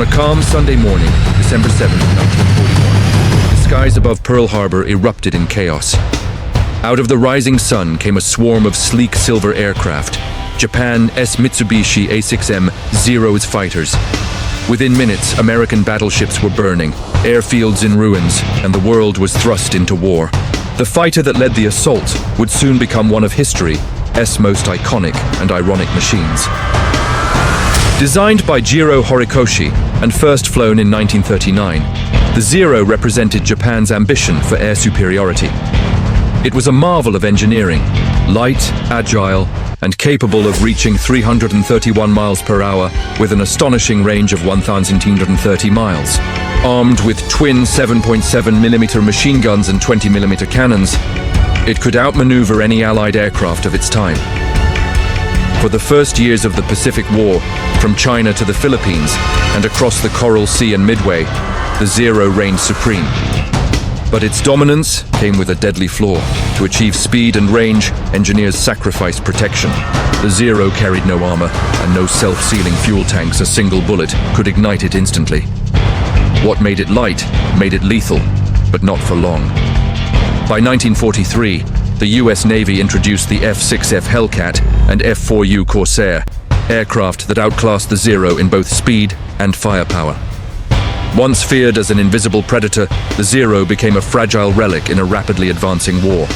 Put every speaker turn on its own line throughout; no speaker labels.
On a calm Sunday morning, December 7, 1941, the skies above Pearl Harbor erupted in chaos. Out of the rising sun came a swarm of sleek silver aircraft, Japan's Mitsubishi A6M Zero's fighters. Within minutes, American battleships were burning, airfields in ruins, and the world was thrust into war. The fighter that led the assault would soon become one of history's most iconic and ironic machines. Designed by Jiro Horikoshi and first flown in 1939, the Zero represented Japan's ambition for air superiority. It was a marvel of engineering, light, agile, and capable of reaching 331 miles per hour with an astonishing range of 1,230 miles. Armed with twin 7.7mm machine guns and 20mm cannons, it could outmaneuver any Allied aircraft of its time. For the first years of the Pacific War, from China to the Philippines and across the Coral Sea and Midway, the Zero reigned supreme. But its dominance came with a deadly flaw. To achieve speed and range, engineers sacrificed protection. The Zero carried no armor and no self-sealing fuel tanks. A single bullet could ignite it instantly. What made it light made it lethal, but not for long. By 1943, the US Navy introduced the F-6F Hellcat and F-4U Corsair, aircraft that outclassed the Zero in both speed and firepower. Once feared as an invisible predator, the Zero became a fragile relic in a rapidly advancing war.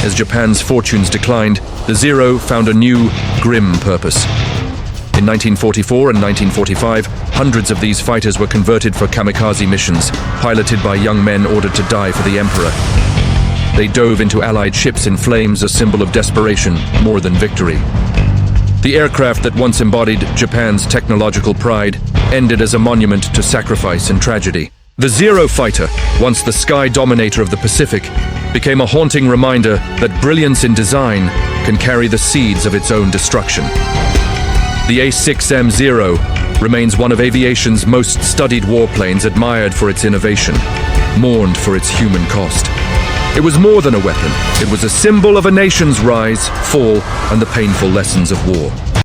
As Japan's fortunes declined, the Zero found a new, grim purpose. In 1944 and 1945, hundreds of these fighters were converted for kamikaze missions, piloted by young men ordered to die for the Emperor. They dove into Allied ships in flames, a symbol of desperation more than victory. The aircraft that once embodied Japan's technological pride ended as a monument to sacrifice and tragedy. The Zero fighter, once the sky dominator of the Pacific, became a haunting reminder that brilliance in design can carry the seeds of its own destruction. The A6M Zero remains one of aviation's most studied warplanes, admired for its innovation, mourned for its human cost. It was more than a weapon. It was a symbol of a nation's rise, fall, and the painful lessons of war.